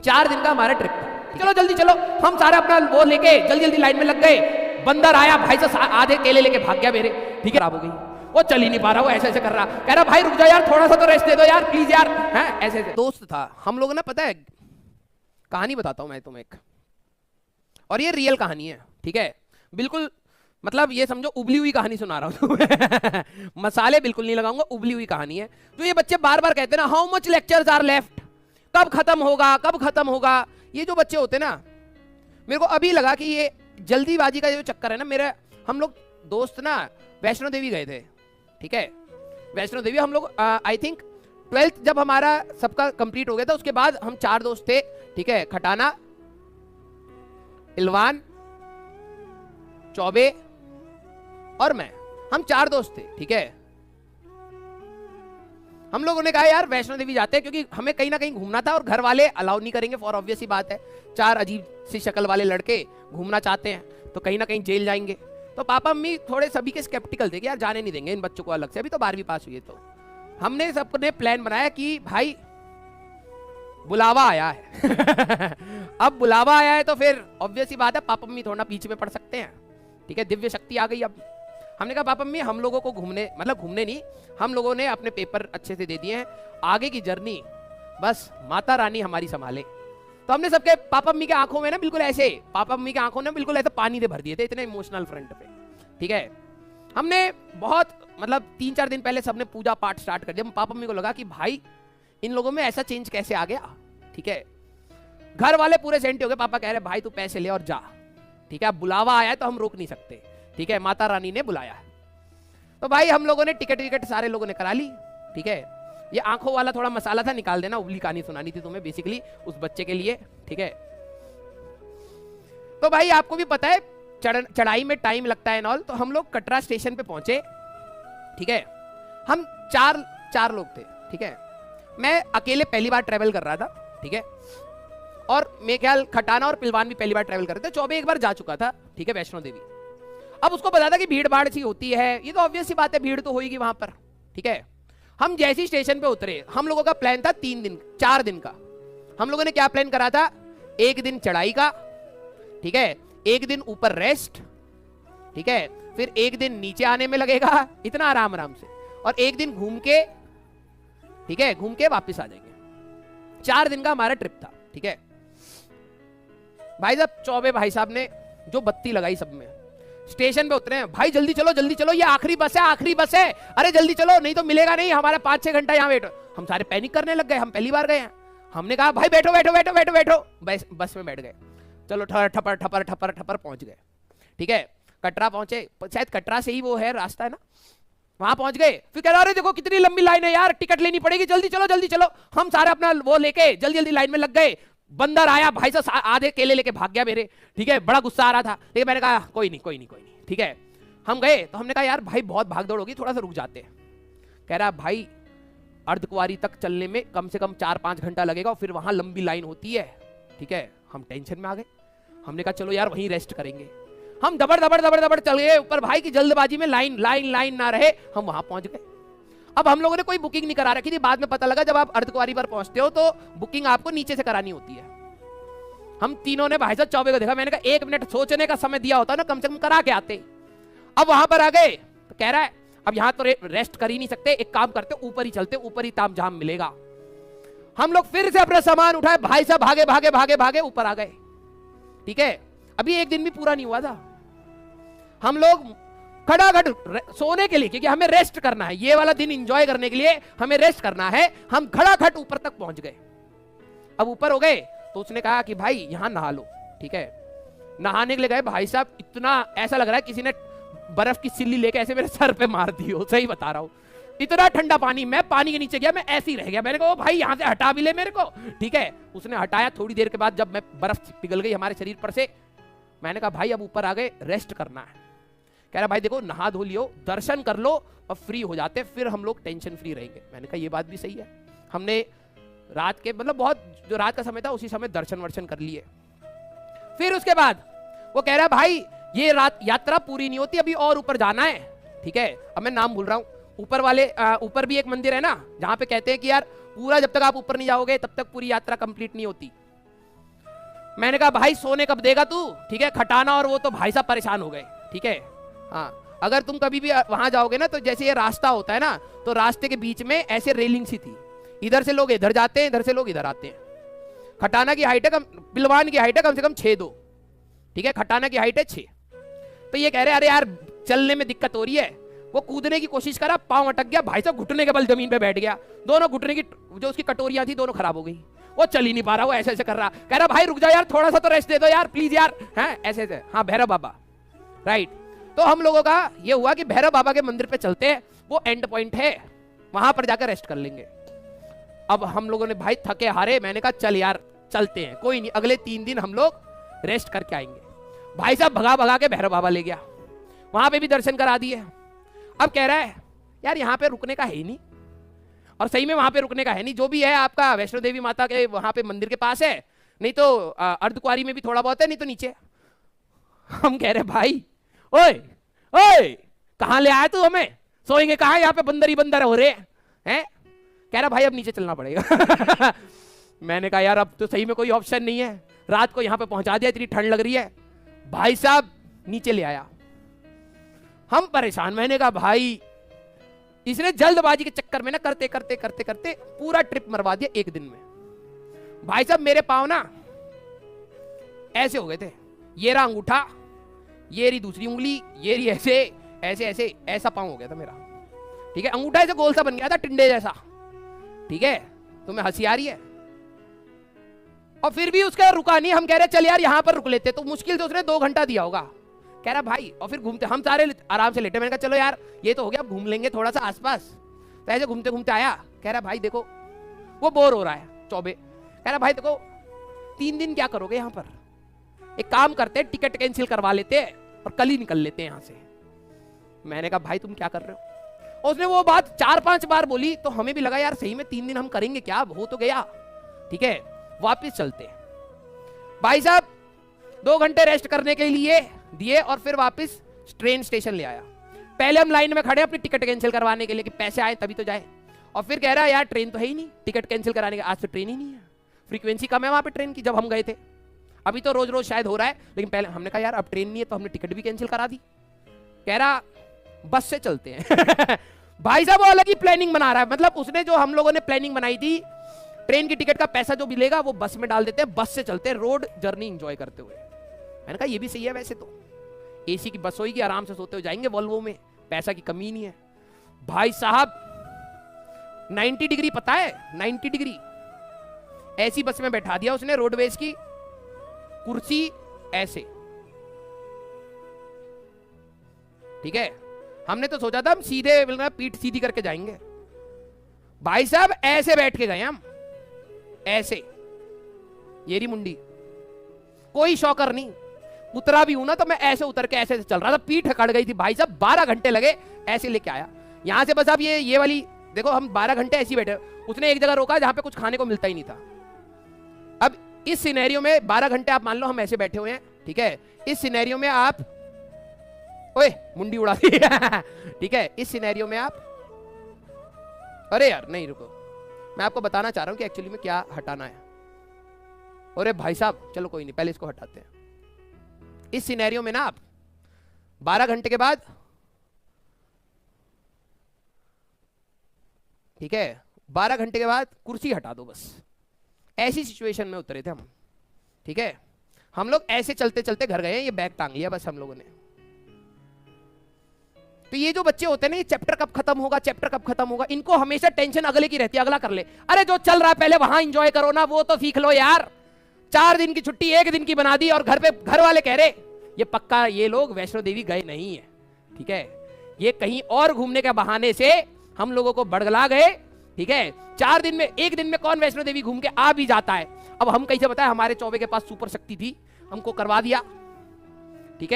4 दिन का हमारा ट्रिप था। चलो जल्दी चलो, हम सारा अपना वो लेके जल्दी जल्दी लाइन में लग गए। बंदर आया, भाई से आधे केले लेके भाग गया मेरे, ठीक है। खराब हो गई, वो चल ही नहीं पा रहा, वो ऐसे ऐसे कर रहा, कह रहा भाई रुक जा यार, थोड़ा सा तो रेस्ट दे दो यार प्लीज यार, हैं ऐसे ऐसे। दोस्त था हम लोग ना, पता है कहानी बताता हूँ मैं तुम्हें एक, और ये रियल कहानी है, ठीक है। बिल्कुल मतलब ये समझो उबली हुई कहानी सुना रहा हूँ तुम्हें मसाले बिल्कुल नहीं लगाऊंगा, उबली हुई कहानी है। जो ये बच्चे बार बार कहते हैं ना, how much lectures are left, कब खत्म होगा कब खत्म होगा, ये जो बच्चे होते ना, मेरे को अभी लगा कि ये जल्दीबाजी का जो चक्कर है ना मेरा। हम लोग दोस्त ना वैष्णो देवी गए थे, ठीक है। वैष्णो देवी हम लोग आई थिंक 12th जब हमारा सबका कंप्लीट हो गया था, उसके बाद हम 4 दोस्त थे, ठीक है। खटाना, इलवान, चौबे और मैं, हम 4 दोस्त थे, ठीक है। हम लोगों ने कहा यार वैष्णो देवी जाते हैं, क्योंकि हमें कहीं ना कहीं घूमना था और घर वाले अलाउ नहीं करेंगे, फॉर ऑब्वियस ही बात है। 4 अजीब सी शक्ल वाले लड़के घूमना चाहते हैं तो कहीं ना कहीं जेल जाएंगे। तो पापा मम्मी थोड़े सभी के स्केप्टिकल थे कि यार जाने नहीं देंगे इन बच्चों को अलग से, अभी तो 12वीं पास हुई है। तो हमने सबने प्लान बनाया कि भाई बुलावा आया है अब बुलावा आया है तो फिर ऑब्वियस ही बात है, पापा मम्मी थोड़ा पीछे में पड़ सकते हैं, ठीक है। दिव्य शक्ति आ गई। अब हमने कहा पापा मम्मी हम लोगों को घूमने, मतलब घूमने नहीं, हम लोगों ने अपने पेपर अच्छे से दे दिए हैं, आगे की जर्नी बस माता रानी हमारी संभाले। तो हमने सबके पापा मम्मी के आंखों में ना बिल्कुल ऐसे, पापा मम्मी के आंखों ने बिल्कुल ऐसे पानी से भर दिए थे, इतने इमोशनल फ्रंट पे, ठीक है। हमने बहुत मतलब 3-4 दिन पहले सबने पूजा पाठ स्टार्ट कर दिया। पापा मम्मी को लगा कि भाई इन लोगों में ऐसा चेंज कैसे आ गया, ठीक है। घर वाले पूरे सेंटी हो गए। पापा कह रहे भाई तू पैसे ले और जा, ठीक है। अब बुलावा आया है तो हम रोक नहीं सकते, ठीक है, माता रानी ने बुलाया है। तो भाई हम लोगों ने टिकट विकेट सारे लोगों ने करा ली, ठीक है। ये आंखों वाला थोड़ा मसाला था, निकाल देना, उबली कहानी सुनानी थी तुम्हें बेसिकली उस बच्चे के लिए, ठीक है। तो भाई आपको भी पता है चढ़ाई में टाइम लगता है नॉल। तो हम लोग कटरा स्टेशन पे पहुंचे, ठीक है। हम चार लोग थे, ठीक है। मैं अकेले पहली बार ट्रेवल कर रहा था, ठीक है। और मेरे ख्याल खटाना और पिलवान भी पहली बार ट्रेवल कर रहे थे। चौबे एक बार जा चुका था, ठीक है, वैष्णो देवी। अब उसको पता था कि भीड़ भाड़ सी होती है, ये तो ऑब्वियस सी बात है, भीड़ तो होगी वहां पर, ठीक है। हम जैसे स्टेशन पे उतरे, हम लोगों का प्लान था 4 दिन का। हम लोगों ने क्या प्लान करा था, 1 दिन चढ़ाई का, ठीक है, 1 दिन ऊपर रेस्ट, ठीक है, फिर 1 दिन नीचे आने में लगेगा, इतना आराम आराम से, और 1 दिन घूम के, ठीक है, घूम के वापस आ जाएंगे। 4 दिन का हमारा ट्रिप था, ठीक है। भाई साहब चौबे भाई साहब ने जो बत्ती लगाई सब में, स्टेशन पे उतरे हैं, भाई जल्दी चलो ये आखिरी बस है, आखिरी बस है, अरे जल्दी चलो नहीं तो मिलेगा नहीं, हमारा 5-6 घंटा यहाँ वेट। हम सारे पैनिक करने लग गए, हम पहली बार गए हैं। हमने कहा भाई बैठो बैठो बैठो बैठो बैठो, बस में बैठ गए। चलो ठपर ठपर ठपर ठपर पहुंच गए, ठीक है। कटरा पहुंचे, शायद कटरा से ही वो है रास्ता है ना, वहां पहुंच गए। फिर कह रहा अरे देखो कितनी लंबी लाइन है यार, टिकट लेनी पड़ेगी, जल्दी चलो। हम सारे अपना वो लेके जल्दी जल्दी लाइन में लग गए। बंदर आया, भाई से आधे केले लेके भाग गया मेरे, ठीक है। बड़ा गुस्सा आ रहा था, लेकिन मैंने कहा कोई नहीं, ठीक है। हम गए तो हमने कहा यार भाई बहुत भाग दौड़ होगी, थोड़ा सा रुक जाते हैं। कह रहा भाई अर्धकुंवारी तक चलने में कम से कम 4-5 घंटा लगेगा और फिर वहां लंबी लाइन होती है, ठीक है। हम टेंशन में आ गए, हमने कहा चलो यार वहीं रेस्ट करेंगे। हम दबड़ चल गए ऊपर, भाई की जल्दबाजी में लाइन ना रहे, हम वहां पहुंच गए। अब हम लोगों ने कोई बुकिंग नहीं करा रखी थी, बाद में पता लगा जब आप अर्धकुंवारी पर पहुंचते हो तो बुकिंग आपको नीचे से करानी होती है। हम तीनों ने भाई साहब चौबे को देखा, मैंने कहा 1 मिनट सोचने का समय दिया होता ना, कम से कम करा के आते। अब वहां पर आ गए तो कह रहा है अब यहां तो रेस्ट कर ही नहीं सकते, एक काम करते ऊपर ही चलते, ऊपर ही तामझाम मिलेगा। हम लोग फिर से अपना सामान उठाए, भाई साहब भागे ऊपर आ गए, ठीक है। अभी 1 दिन भी पूरा नहीं हुआ था। हम लोग खड़ाखड़ सोने के लिए, क्योंकि हमें रेस्ट करना है, ये वाला दिन एंजॉय करने के लिए हमें रेस्ट करना है। हम खड़ाखड़ ऊपर तक पहुंच गए। अब ऊपर हो गए तो उसने कहा कि भाई यहां नहा लो, ठीक है। नहाने के लिए गए, भाई साहब इतना ऐसा लग रहा है किसी ने बर्फ की सिल्ली लेके ऐसे मेरे सर पे मार दी हो, सही बता रहा हूं। इतना ठंडा पानी, मैं पानी के नीचे गया, मैं ऐसे ही रह गया। मैंने कहा भाई यहां से हटा भी ले मेरे को, ठीक है। उसने हटाया, थोड़ी देर के बाद जब मैं बर्फ पिघल गई हमारे शरीर पर से, मैंने कहा भाई अब ऊपर आ गए, रेस्ट करना है। कह रहा भाई देखो नहा धो लियो, दर्शन कर लो और फ्री हो जाते, फिर हम लोग टेंशन फ्री रहेंगे। मैंने कहा ये बात भी सही है। हमने रात के मतलब बहुत जो रात का समय था उसी समय दर्शन वर्शन कर लिए। फिर उसके बाद वो कह रहा भाई ये रात यात्रा पूरी नहीं होती, अभी और ऊपर जाना है, ठीक है। अब मैं नाम भूल रहा हूँ, ऊपर वाले ऊपर भी एक मंदिर है ना, जहाँ पे कहते हैं कि यार पूरा जब तक आप ऊपर नहीं जाओगे तब तक पूरी यात्रा कंप्लीट नहीं होती। मैंने कहा भाई सोने कब देगा तू, ठीक है। खटाना और वो तो भाई साहब परेशान हो गए, ठीक है। हाँ, अगर तुम कभी भी वहां जाओगे ना, तो जैसे ये रास्ता होता है ना, तो रास्ते के बीच में ऐसे रेलिंग सी थी, इधर से लोग इधर जाते हैं, इधर से लोग इधर आते हैं। खटाना की हाइट है कम, पिलवान की हाइट है कम से कम 6'2", ठीक है। खटाना की हाइट है 6। तो ये कह रहे अरे यार चलने में दिक्कत हो रही है। वो कूदने की कोशिश करा, पांव अटक गया, भाई साहब घुटने के बल जमीन पे बैठ गया, दोनों घुटने की जो उसकी कटोरियां थी दोनों खराब हो गई। वो चल ही नहीं पा रहा, वो ऐसे ऐसे कर रहा, कह रहा भाई रुक जाओ यार, थोड़ा सा तो रेस्ट दे दो यार प्लीज यार, हैं ऐसे ऐसे। हाँ भैरव बाबा, राइट। तो हम लोगों का ये हुआ कि भैरव बाबा के मंदिर पे चलते हैं, वो एंड पॉइंट है, वहां पर जाकर रेस्ट कर लेंगे। अब हम लोगों ने भाई थके हारे, मैंने कहा चल यार चलते हैं, कोई नहीं, अगले 3 दिन हम लोग रेस्ट करके आएंगे। भाई साहब भगा भगा के भैरव बाबा ले गया, वहां पे भी दर्शन करा दिए। अब कह रहा है यार यहाँ पे रुकने का है ही नहीं, और सही में वहां पे रुकने का है नहीं, जो भी है आपका वैष्णो देवी माता के वहां पे मंदिर के पास है, नहीं तो अर्धकुआरी में भी थोड़ा बहुत है, नहीं तो नीचे। हम कह रहे भाई ओए ओए कहां ले आया तू हमें, सोएंगे कहां, यहाँ पे बंदर ही बंदर हो रहे हैं। कह रहा भाई अब नीचे चलना पड़ेगा। मैंने कहा यार अब तो सही में कोई ऑप्शन नहीं है, रात को यहाँ पे पहुंचा दिया, इतनी ठंड लग रही है। भाई साहब नीचे ले आया, हम परेशान। मैंने कहा भाई इसने जल्दबाजी के चक्कर में ना करते करते करते करते पूरा ट्रिप मरवा दिया 1 दिन में। भाई साहब मेरे पांव ना ऐसे हो गए थे, ये रहा अंगूठा, ये रही दूसरी उंगली, ये रही ऐसे ऐसे ऐसे, ऐसा पांव हो गया था मेरा, ठीक है। अंगूठा ऐसे गोल सा बन गया था, टिंडे जैसा, ठीक है। तुम्हें हंसी आ रही है। और फिर भी उसका रुका नहीं, हम कह रहे चल यार यहां पर रुक लेते, तो मुश्किल से उसने 2 घंटा दिया होगा। कह रहा भाई, और फिर घूमते, हम सारे आराम से लेटे, मैंने कहा चलो यार ये तो हो गया, घूम लेंगे थोड़ा सा आसपास। तो ऐसे घूमते घूमते आया, कह रहा भाई देखो, वो बोर हो रहा है चौबे, कह रहा भाई देखो 3 दिन क्या करोगे यहाँ पर, एक काम करते हैं टिकट कैंसिल करवा लेते हैं और कल ही निकल लेते हैं यहाँ से। मैंने कहा भाई तुम क्या कर रहे हो। उसने वो बात 4-5 बार बोली, तो हमें भी लगा यार सही में 3 दिन हम करेंगे क्या, हो तो गया, ठीक है। वापिस चलते। भाई साहब 2 घंटे रेस्ट करने के लिए दिए और फिर वापस ट्रेन स्टेशन ले आया। पहले हम लाइन में खड़े अपनी टिकट कैंसिल करवाने के लिए कि पैसे आए तभी तो जाए, और फिर कह रहा है यार ट्रेन तो है ही नहीं, टिकट कैंसिल कराने के, आज तो ट्रेन ही नहीं है, फ्रीक्वेंसी कम है वहां पे ट्रेन की, जब हम गए थे। अभी तो रोज रोज शायद हो रहा है, लेकिन पहले हमने कहा यार अब ट्रेन नहीं है, तो हमने टिकट भी कैंसिल करा दी। कह रहा बस से चलते हैं। भाई साहब वो अलग ही प्लानिंग बना रहा है, मतलब उसने जो हम लोगों ने प्लानिंग बनाई थी, ट्रेन की टिकट का पैसा जो मिलेगा वो बस में डाल देते हैं, बस से चलते हैं, रोड जर्नी एंजॉय करते हुए। मैंने कहा ये भी सही है, वैसे तो एसी की बस होगी, आराम से सोते हुए जाएंगे वॉल्वो में, पैसा की कमी नहीं है। भाई साहब 90 डिग्री, पता है 90 डिग्री ऐसी बस में बैठा दिया उसने, रोडवेज की कुर्सी ऐसे, ठीक है। हमने तो सोचा था हम सीधे पीठ सीधी करके जाएंगे, भाई साहब ऐसे बैठ के गए हम, ऐसे, ये रही मुंडी, कोई शौकर नहीं। उतरा भी हूं ना तो मैं ऐसे उतर के ऐसे चल रहा था, पीठ अकड़ गई थी भाई साहब, 12 घंटे लगे ऐसे लेके आया यहां से। बस अब ये वाली देखो, हम 12 घंटे ऐसे ही बैठे। उसने एक जगह रोका जहां पे कुछ खाने को मिलता ही नहीं था। अब इस सिनेरियो में 12 घंटे आप मान लो हम ऐसे बैठे हुए हैं, ठीक है। इस सिनेरियो में आप, ओए मुंडी उड़ा दी। ठीक है, इस सिनेरियो में आप, अरे यार नहीं रुको, मैं आपको बताना चाह रहा हूं कि एक्चुअली में क्या हटाना है। अरे भाई साहब चलो कोई नहीं, पहले इसको हटाते हैं। इस सिनेरियो में ना आप 12 घंटे के बाद, ठीक है, 12 घंटे के बाद कुर्सी हटा दो बस। ऐसी सिचुएशन में उतरे थे हम, ठीक है। हम लोग ऐसे चलते चलते घर गए, ये बैग टांग लिया बस हम लोगों ने। तो ये जो बच्चे होते हैं ना, ये चैप्टर कब खत्म होगा, चैप्टर कब खत्म होगा, इनको हमेशा टेंशन अगले की रहती है, अगला कर ले। अरे जो चल रहा है पहले वहां एंजॉय करो ना, वो तो सीख लो यार। 4 दिन की छुट्टी 1 दिन की बना दी, और घर पे घर वाले कह रहे ये पक्का ये लोग वैष्णो देवी गए नहीं है, ठीक है। ये कहीं और घूमने के बहाने से हम लोगों को बड़गला गए, ठीक है। 4 दिन में, 1 दिन में कौन वैष्णो देवी घूम के आ भी जाता है। अब हम कैसे बताएं, हमारे चौबे के पास सुपर शक्ति थी, हमको करवा दिया, ठीक है।